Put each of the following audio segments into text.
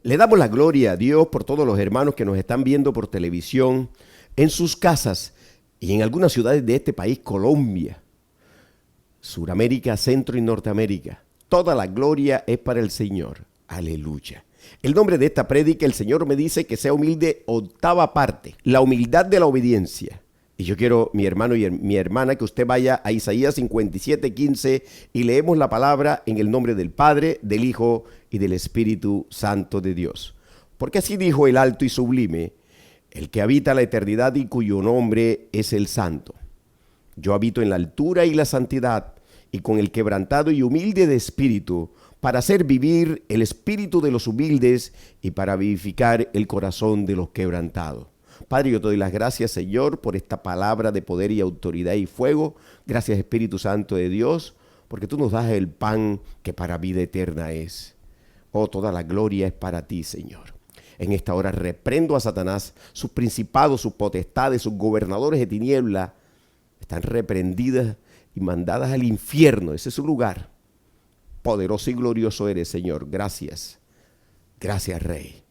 Le damos la gloria a Dios por todos los hermanos que nos están viendo por televisión, en sus casas y en algunas ciudades de este país, Colombia, Suramérica, Centro y Norteamérica. Toda la gloria es para el Señor. Aleluya. El nombre de esta prédica, el Señor me dice que sea humilde, octava parte, la humildad de la obediencia. Y yo quiero, mi hermano y mi hermana, que usted vaya a Isaías 57:15 y leemos la palabra en el nombre del Padre, del Hijo y del Espíritu Santo de Dios. Porque así dijo el alto y sublime, el que habita la eternidad y cuyo nombre es el Santo. Yo habito en la altura y la santidad, y con el quebrantado y humilde de espíritu, para hacer vivir el espíritu de los humildes y para vivificar el corazón de los quebrantados. Padre, yo te doy las gracias, Señor, por esta palabra de poder y autoridad y fuego. Gracias, Espíritu Santo de Dios, porque tú nos das el pan que para vida eterna es. Oh, toda la gloria es para ti, Señor. En esta hora reprendo a Satanás, sus principados, sus potestades, sus gobernadores de tiniebla, están reprendidas y mandadas al infierno. Ese es su lugar. Poderoso y glorioso eres, Señor. Gracias. Gracias, Rey.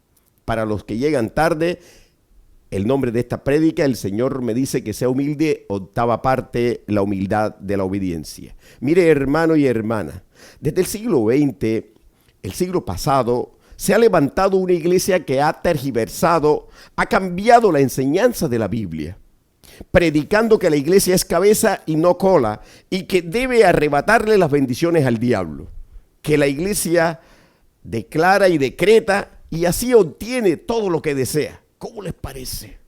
Para los que llegan tarde, el nombre de esta prédica, el Señor me dice que sea humilde, octava parte, la humildad de la obediencia. Mire, hermano y hermana, desde el siglo XX, el siglo pasado, se ha levantado una iglesia que ha tergiversado, ha cambiado la enseñanza de la Biblia, predicando que la iglesia es cabeza y no cola, y que debe arrebatarle las bendiciones al diablo, que la iglesia declara y decreta y así obtiene todo lo que desea. ¿Cómo les parece?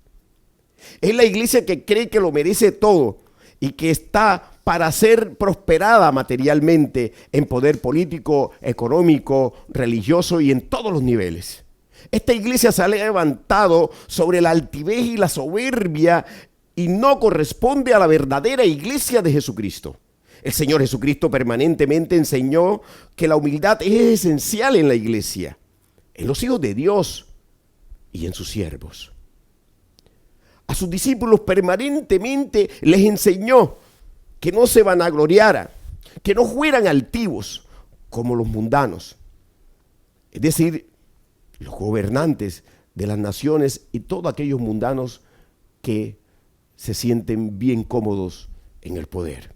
Es la iglesia que cree que lo merece todo y que está para ser prosperada materialmente en poder político, económico, religioso y en todos los niveles. Esta iglesia se ha levantado sobre la altivez y la soberbia y no corresponde a la verdadera iglesia de Jesucristo. El Señor Jesucristo permanentemente enseñó que la humildad es esencial en la iglesia, en los hijos de Dios y en sus siervos. A sus discípulos permanentemente les enseñó que no se vanagloriaran, que no fueran altivos como los mundanos, es decir, los gobernantes de las naciones y todos aquellos mundanos que se sienten bien cómodos en el poder.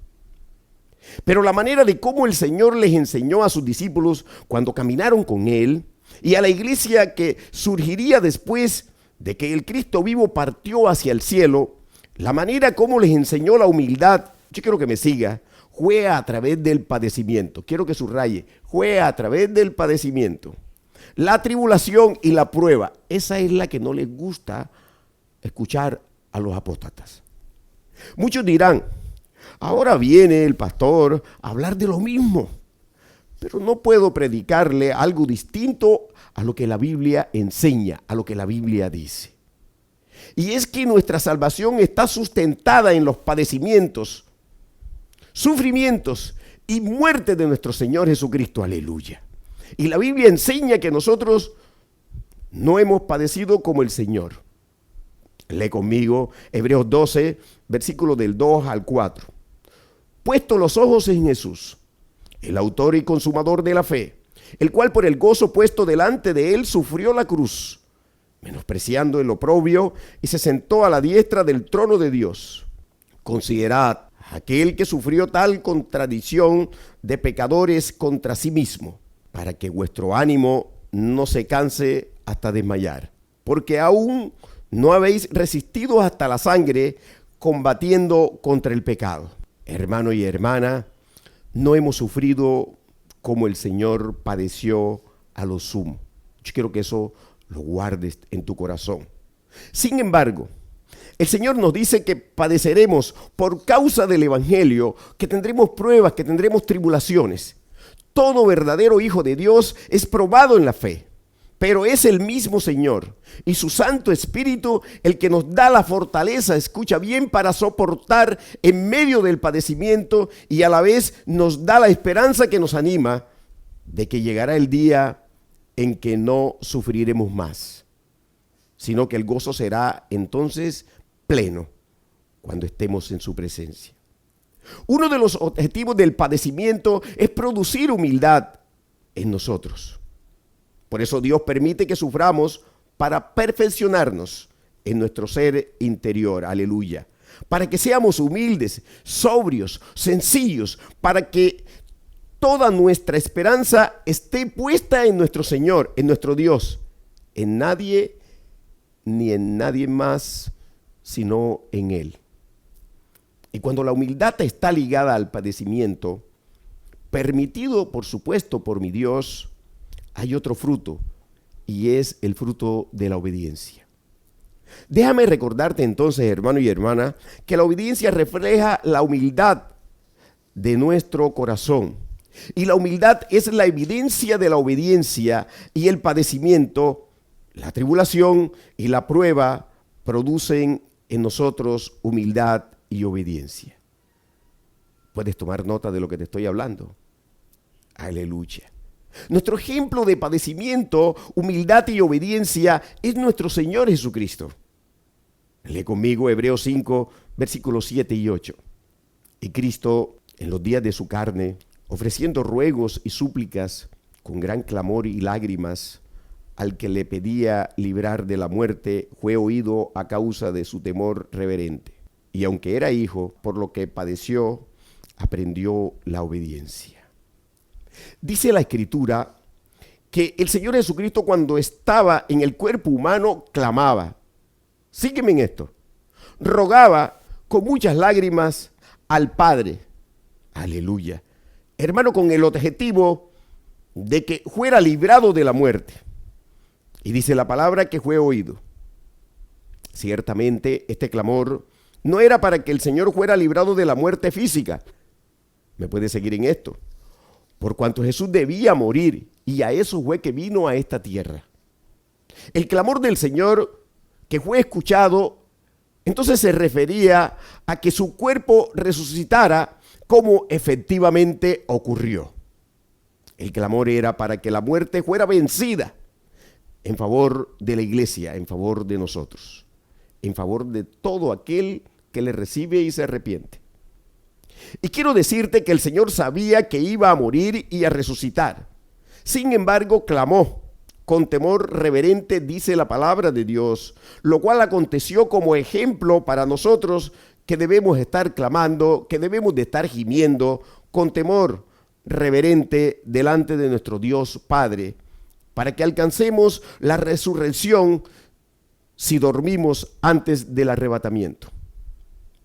Pero la manera de cómo el Señor les enseñó a sus discípulos cuando caminaron con Él y a la iglesia que surgiría después de que el Cristo vivo partió hacia el cielo, la manera como les enseñó la humildad, yo quiero que me siga, fue a través del padecimiento. Quiero que subraye, fue a través del padecimiento. La tribulación y la prueba, esa es la que no les gusta escuchar a los apóstatas. Muchos dirán, ahora viene el pastor a hablar de lo mismo, pero no puedo predicarle algo distinto a lo que la Biblia enseña, a lo que la Biblia dice. Y es que nuestra salvación está sustentada en los padecimientos, sufrimientos y muerte de nuestro Señor Jesucristo. Aleluya. Y la Biblia enseña que nosotros no hemos padecido como el Señor. Lee conmigo Hebreos 12, versículos del 2 al 4. Puesto los ojos en Jesús, el autor y consumador de la fe, el cual por el gozo puesto delante de él sufrió la cruz, menospreciando el oprobio, y se sentó a la diestra del trono de Dios. Considerad aquel que sufrió tal contradicción de pecadores contra sí mismo, para que vuestro ánimo no se canse hasta desmayar, porque aún no habéis resistido hasta la sangre combatiendo contra el pecado. Hermano y hermana, no hemos sufrido como el Señor padeció a lo sumo. Yo quiero que eso lo guardes en tu corazón. Sin embargo, el Señor nos dice que padeceremos por causa del Evangelio, que tendremos pruebas, que tendremos tribulaciones. Todo verdadero hijo de Dios es probado en la fe, pero es el mismo Señor y su Santo Espíritu el que nos da la fortaleza, escucha bien, para soportar en medio del padecimiento, y a la vez nos da la esperanza que nos anima de que llegará el día en que no sufriremos más, sino que el gozo será entonces pleno cuando estemos en su presencia. Uno de los objetivos del padecimiento es producir humildad en nosotros. Por eso Dios permite que suframos para perfeccionarnos en nuestro ser interior. Aleluya. Para que seamos humildes, sobrios, sencillos, para que toda nuestra esperanza esté puesta en nuestro Señor, en nuestro Dios, en nadie ni en nadie más, sino en Él. Y cuando la humildad está ligada al padecimiento, permitido por supuesto por mi Dios, hay otro fruto, y es el fruto de la obediencia. Déjame recordarte entonces, hermano y hermana, que la obediencia refleja la humildad de nuestro corazón. Y la humildad es la evidencia de la obediencia, y el padecimiento, la tribulación y la prueba producen en nosotros humildad y obediencia. ¿Puedes tomar nota de lo que te estoy hablando? Aleluya. Nuestro ejemplo de padecimiento, humildad y obediencia es nuestro Señor Jesucristo. Lee conmigo Hebreos 5, versículos 7 y 8. Y Cristo, en los días de su carne, ofreciendo ruegos y súplicas con gran clamor y lágrimas, al que le pedía librar de la muerte, fue oído a causa de su temor reverente. Y aunque era hijo, por lo que padeció, aprendió la obediencia. Dice la Escritura que el Señor Jesucristo, cuando estaba en el cuerpo humano, clamaba. Sígueme en esto. Rogaba con muchas lágrimas al Padre. Aleluya. Hermano, con el objetivo de que fuera librado de la muerte. Y dice la palabra que fue oído. Ciertamente este clamor no era para que el Señor fuera librado de la muerte física. ¿Me puede seguir en esto? Por cuanto Jesús debía morir, y a eso fue que vino a esta tierra. El clamor del Señor que fue escuchado, entonces se refería a que su cuerpo resucitara, como efectivamente ocurrió. El clamor era para que la muerte fuera vencida en favor de la iglesia, en favor de nosotros, en favor de todo aquel que le recibe y se arrepiente. Y quiero decirte que el Señor sabía que iba a morir y a resucitar. Sin embargo, clamó con temor reverente, dice la palabra de Dios, lo cual aconteció como ejemplo para nosotros, que debemos estar clamando, que debemos de estar gimiendo con temor reverente delante de nuestro Dios Padre, para que alcancemos la resurrección si dormimos antes del arrebatamiento.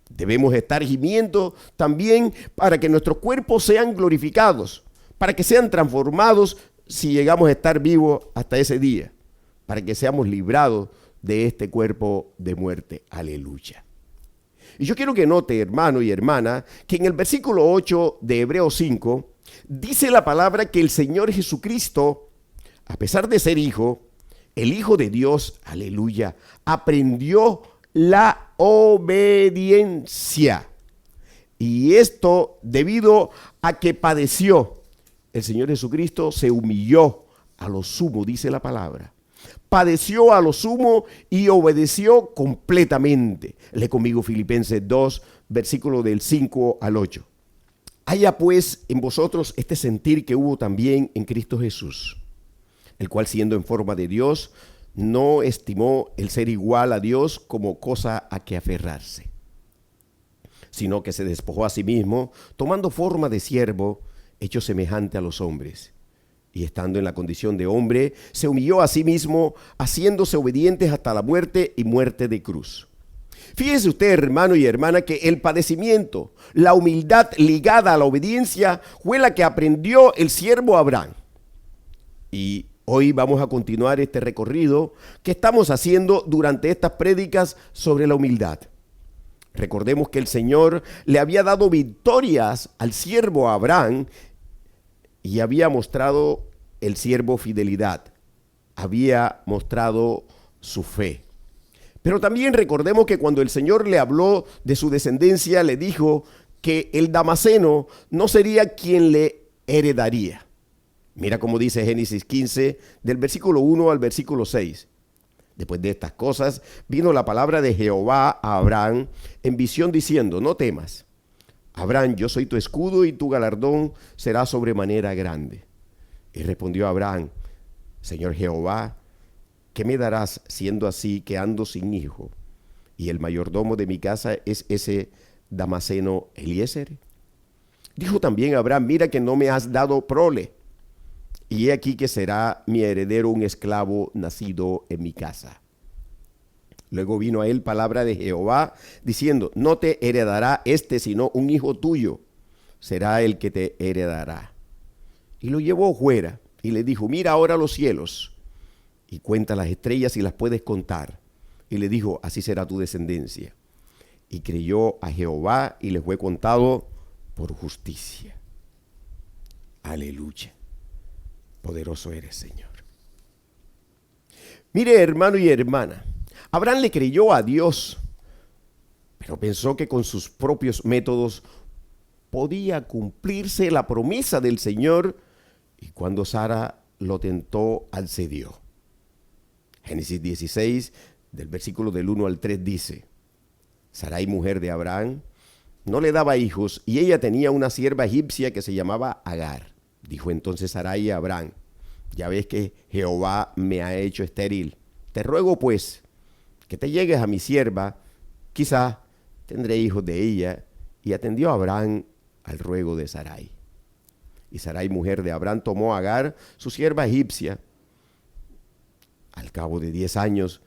Debemos estar gimiendo también para que nuestros cuerpos sean glorificados, para que sean transformados si llegamos a estar vivos hasta ese día, para que seamos librados de este cuerpo de muerte. Aleluya. Y yo quiero que note, hermano y hermana, que en el versículo 8 de Hebreos 5, dice la palabra que el Señor Jesucristo, a pesar de ser hijo, el Hijo de Dios, aleluya, aprendió la obediencia. Y esto debido a que padeció. El Señor Jesucristo se humilló a lo sumo, dice la palabra. Padeció a lo sumo y obedeció completamente. Lee conmigo Filipenses 2, versículo del 5 al 8. Haya pues en vosotros este sentir que hubo también en Cristo Jesús, el cual siendo en forma de Dios, no estimó el ser igual a Dios como cosa a que aferrarse, sino que se despojó a sí mismo, tomando forma de siervo, hecho semejante a los hombres. Y estando en la condición de hombre, se humilló a sí mismo, haciéndose obedientes hasta la muerte y muerte de cruz. Fíjese usted, hermano y hermana, que el padecimiento, la humildad ligada a la obediencia, fue la que aprendió el siervo Abraham. Y hoy vamos a continuar este recorrido que estamos haciendo durante estas prédicas sobre la humildad. Recordemos que el Señor le había dado victorias al siervo Abraham y había mostrado el siervo fidelidad, había mostrado su fe. Pero también recordemos que cuando el Señor le habló de su descendencia, le dijo que el Damaseno no sería quien le heredaría. Mira cómo dice Génesis 15, del versículo 1 al versículo 6. Después de estas cosas, vino la palabra de Jehová a Abraham en visión diciendo, no temas, Abraham, yo soy tu escudo y tu galardón será sobremanera grande. Y respondió Abraham, Señor Jehová, ¿qué me darás siendo así que ando sin hijo? Y el mayordomo de mi casa es ese Damaseno Eliezer. Dijo también Abraham, mira que no me has dado prole, y he aquí que será mi heredero un esclavo nacido en mi casa. Luego vino a él palabra de Jehová, diciendo, no te heredará sino un hijo tuyo, será el que te heredará. Y lo llevó fuera, y le dijo, mira ahora los cielos, y cuenta las estrellas si las puedes contar. Y le dijo, así será tu descendencia. Y creyó a Jehová, y le fue contado por justicia. Aleluya. Poderoso eres, Señor. Mire, hermano y hermana, Abraham le creyó a Dios, pero pensó que con sus propios métodos podía cumplirse la promesa del Señor, y cuando Sara lo tentó, accedió. Génesis 16, del versículo del 1 al 3 dice, Sarai, mujer de Abraham, no le daba hijos, y ella tenía una sierva egipcia que se llamaba Agar. Dijo entonces Sarai a Abraham, ya ves que Jehová me ha hecho estéril. Te ruego pues que te llegues a mi sierva, quizá tendré hijos de ella. Y atendió a Abraham al ruego de Sarai. Y Sarai, mujer de Abraham, tomó a Agar, su sierva egipcia. Al cabo de 10 años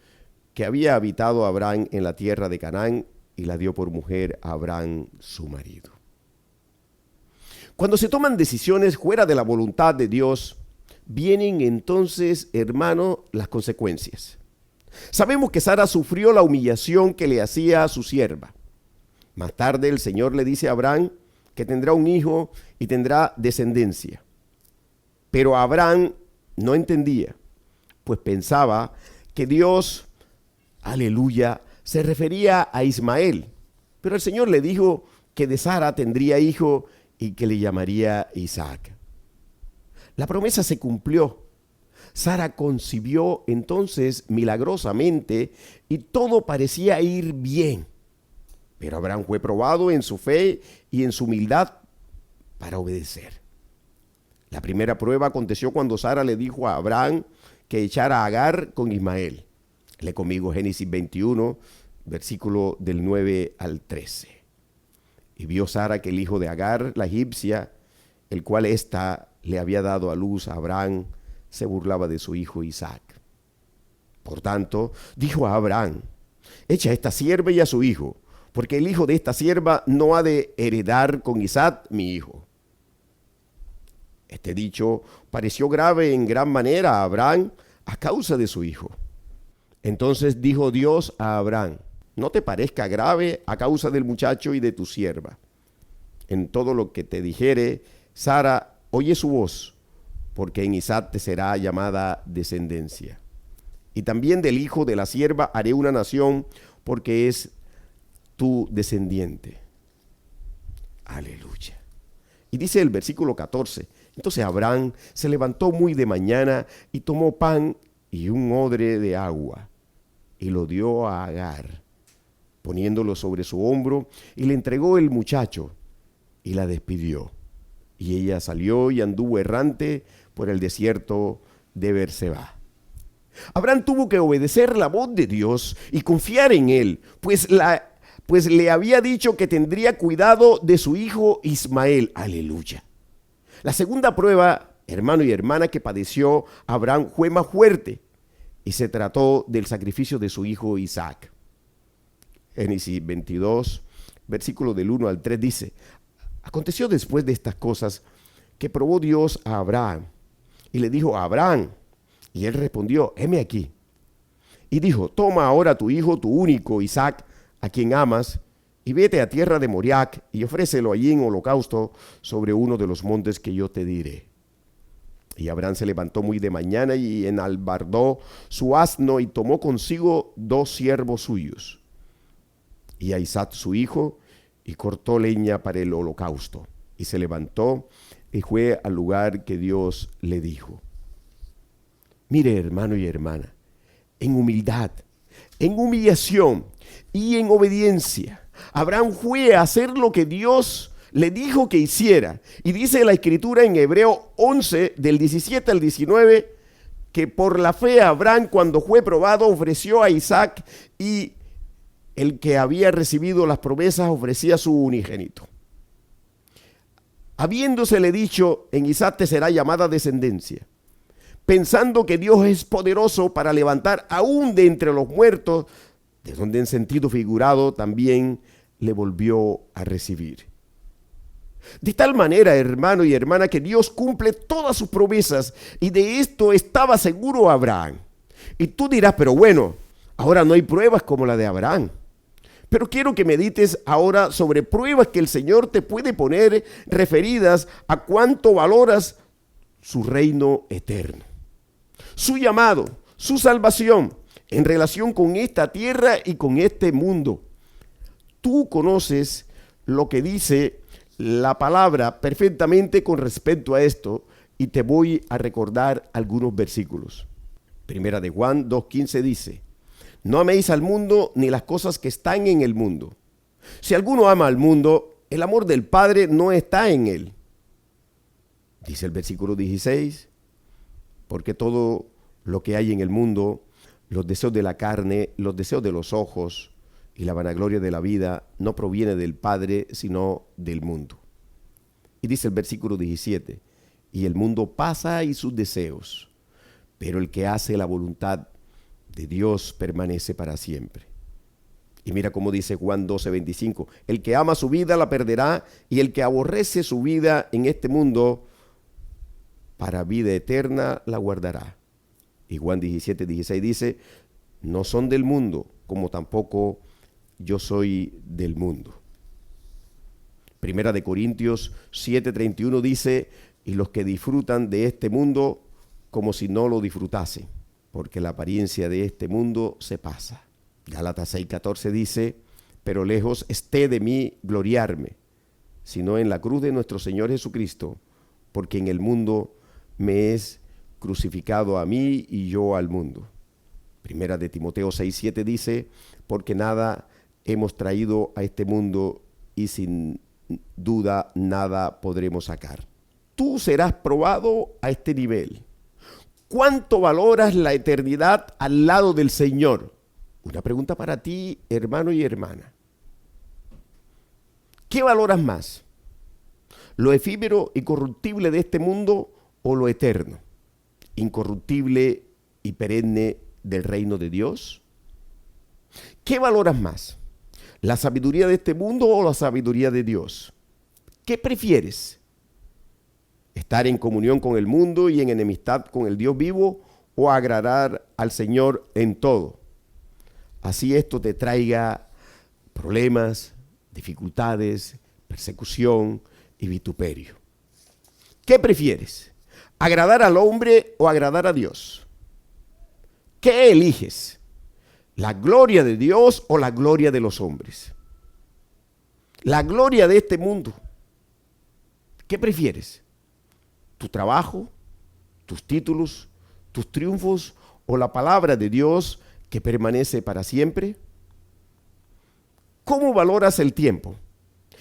que había habitado Abraham en la tierra de Canaán, y la dio por mujer a Abraham, su marido. Cuando se toman decisiones fuera de la voluntad de Dios, vienen entonces, hermano, las consecuencias. Sabemos que Sara sufrió la humillación que le hacía a su sierva. Más tarde el Señor le dice a Abraham que tendrá un hijo y tendrá descendencia. Pero Abraham no entendía, pues pensaba que Dios, aleluya, se refería a Ismael. Pero el Señor le dijo que de Sara tendría hijo y que le llamaría Isaac. La promesa se cumplió. Sara concibió entonces milagrosamente y todo parecía ir bien. Pero Abraham fue probado en su fe y en su humildad para obedecer. La primera prueba aconteció cuando Sara le dijo a Abraham que echara a Agar con Ismael. Lee conmigo Génesis 21, versículo del 9 al 13. Y vio Sara que el hijo de Agar, la egipcia, el cual ésta le había dado a luz a Abraham, se burlaba de su hijo Isaac. Por tanto, dijo a Abraham, echa a esta sierva y a su hijo, porque el hijo de esta sierva no ha de heredar con Isaac mi hijo. Este dicho pareció grave en gran manera a Abraham a causa de su hijo. Entonces dijo Dios a Abraham, no te parezca grave a causa del muchacho y de tu sierva. En todo lo que te dijere, Sara, oye su voz, porque en Isaac te será llamada descendencia. Y también del hijo de la sierva haré una nación, porque es tu descendiente. Aleluya. Y dice el versículo 14, entonces Abraham se levantó muy de mañana y tomó pan y un odre de agua y lo dio a Agar, poniéndolo sobre su hombro, y le entregó el muchacho y la despidió. Y ella salió y anduvo errante por el desierto de Berseba. Abraham tuvo que obedecer la voz de Dios y confiar en él, pues le había dicho que tendría cuidado de su hijo Ismael. Aleluya. La segunda prueba, hermano y hermana, que padeció Abraham fue más fuerte, y se trató del sacrificio de su hijo Isaac. Génesis 22, versículo del 1 al 3 dice, aconteció después de estas cosas que probó Dios a Abraham y le dijo a Abraham, y él respondió, heme aquí. Y dijo, toma ahora tu hijo, tu único Isaac, a quien amas, y vete a tierra de Moriac y ofrécelo allí en holocausto sobre uno de los montes que yo te diré. Y Abraham se levantó muy de mañana y enalbardó su asno y tomó consigo 2 siervos suyos y a Isaac su hijo, y cortó leña para el holocausto. Y se levantó y fue al lugar que Dios le dijo. Mire, hermano y hermana, en humildad, en humillación y en obediencia, Abraham fue a hacer lo que Dios le dijo que hiciera. Y dice la escritura en Hebreo 11, del 17 al 19, que por la fe Abraham, cuando fue probado, ofreció a Isaac, y el que había recibido las promesas ofrecía su unigénito. Habiéndosele dicho: en Isaac te será llamada descendencia, pensando que Dios es poderoso para levantar aún de entre los muertos, de donde en sentido figurado también le volvió a recibir. De tal manera, hermano y hermana, que Dios cumple todas sus promesas, y de esto estaba seguro Abraham. Y tú dirás: pero bueno, ahora no hay pruebas como la de Abraham. Pero quiero que medites ahora sobre pruebas que el Señor te puede poner referidas a cuánto valoras su reino eterno, su llamado, su salvación en relación con esta tierra y con este mundo. Tú conoces lo que dice la palabra perfectamente con respecto a esto, y te voy a recordar algunos versículos. Primera de Juan 2:15 dice: no améis al mundo ni las cosas que están en el mundo. Si alguno ama al mundo, el amor del Padre no está en él. Dice el versículo 16: porque todo lo que hay en el mundo, los deseos de la carne, los deseos de los ojos y la vanagloria de la vida, no proviene del Padre, sino del mundo. Y dice el versículo 17: y el mundo pasa y sus deseos, pero el que hace la voluntad de Dios permanece para siempre. Y mira cómo dice Juan 12:25: el que ama su vida la perderá, y el que aborrece su vida en este mundo, para vida eterna la guardará. Y Juan 17:16 dice: no son del mundo, como tampoco yo soy del mundo. Primera de Corintios 7:31 dice: y los que disfrutan de este mundo como si no lo disfrutasen, porque la apariencia de este mundo se pasa. Gálatas 6:14 dice: pero lejos esté de mí gloriarme, sino en la cruz de nuestro Señor Jesucristo, porque en el mundo me es crucificado a mí y yo al mundo. Primera de Timoteo 6:7 dice: porque nada hemos traído a este mundo, y sin duda nada podremos sacar. Tú serás probado a este nivel. ¿Cuánto valoras la eternidad al lado del Señor? Una pregunta para ti, hermano y hermana. ¿Qué valoras más? ¿Lo efímero y corruptible de este mundo, o lo eterno, incorruptible y perenne del reino de Dios? ¿Qué valoras más? ¿La sabiduría de este mundo o la sabiduría de Dios? ¿Qué prefieres? ¿Estar en comunión con el mundo y en enemistad con el Dios vivo, o agradar al Señor en todo? Así esto te traiga problemas, dificultades, persecución y vituperio. ¿Qué prefieres? ¿Agradar al hombre o agradar a Dios? ¿Qué eliges? ¿La gloria de Dios o la gloria de los hombres? La gloria de este mundo. ¿Qué prefieres? ¿Tu trabajo, tus títulos, tus triunfos, o la palabra de Dios que permanece para siempre? ¿Cómo valoras el tiempo?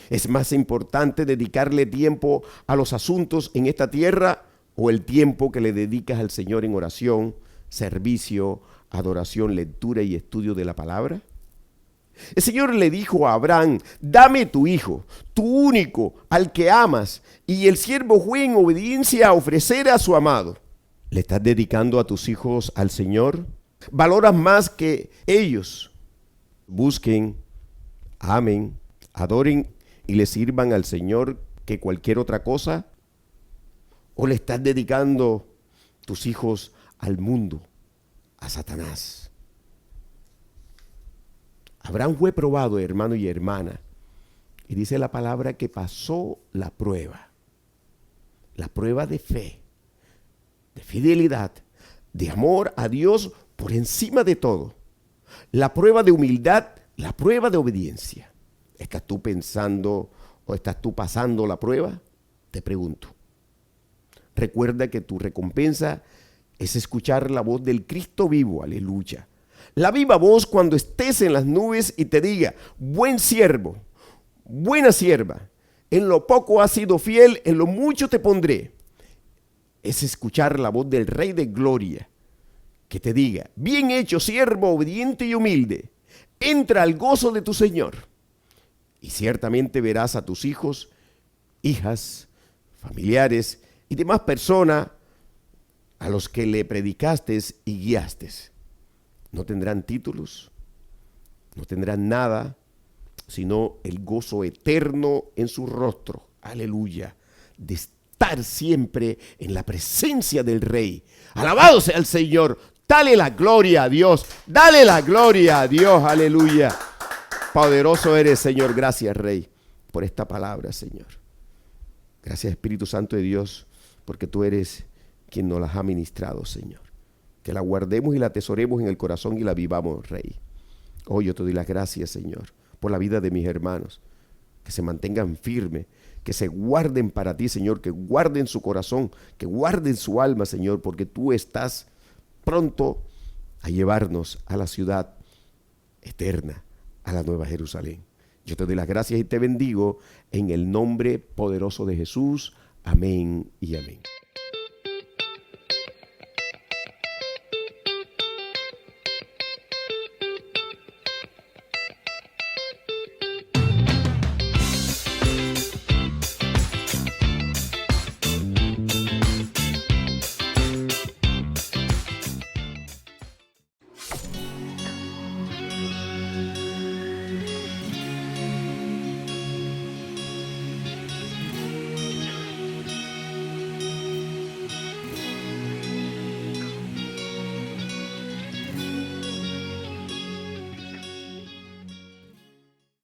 ¿Es más importante dedicarle tiempo a los asuntos en esta tierra, o el tiempo que le dedicas al Señor en oración, servicio, adoración, lectura y estudio de la palabra? El Señor le dijo a Abraham: dame tu hijo, tu único, al que amas. Y el siervo fue en obediencia a ofrecer a su amado. ¿Le estás dedicando a tus hijos al Señor? ¿Valoras más que ellos busquen, amen, adoren y le sirvan al Señor que cualquier otra cosa? ¿O le estás dedicando tus hijos al mundo, a Satanás? Abraham fue probado, hermano y hermana, y dice la palabra que pasó la prueba de fe, de fidelidad, de amor a Dios por encima de todo, la prueba de humildad, la prueba de obediencia. ¿Estás tú pensando o estás tú pasando la prueba? Te pregunto. Recuerda que tu recompensa es escuchar la voz del Cristo vivo, aleluya. La viva voz cuando estés en las nubes y te diga: buen siervo, buena sierva, en lo poco has sido fiel, en lo mucho te pondré. Es escuchar la voz del Rey de Gloria, que te diga: bien hecho, siervo obediente y humilde, entra al gozo de tu Señor. Y ciertamente verás a tus hijos, hijas, familiares y demás personas a los que le predicaste y guiaste. No tendrán títulos, no tendrán nada, sino el gozo eterno en su rostro. Aleluya. De estar siempre en la presencia del Rey. Alabado sea el Señor. Dale la gloria a Dios. Dale la gloria a Dios. Aleluya. Poderoso eres, Señor. Gracias, Rey, por esta palabra, Señor. Gracias, Espíritu Santo de Dios, porque tú eres quien nos las ha ministrado, Señor. Que la guardemos y la atesoremos en el corazón y la vivamos, Rey. Hoy yo te doy las gracias, Señor, por la vida de mis hermanos. Que se mantengan firmes, que se guarden para ti, Señor, que guarden su corazón, que guarden su alma, Señor, porque tú estás pronto a llevarnos a la ciudad eterna, a la Nueva Jerusalén. Yo te doy las gracias y te bendigo en el nombre poderoso de Jesús. Amén y amén.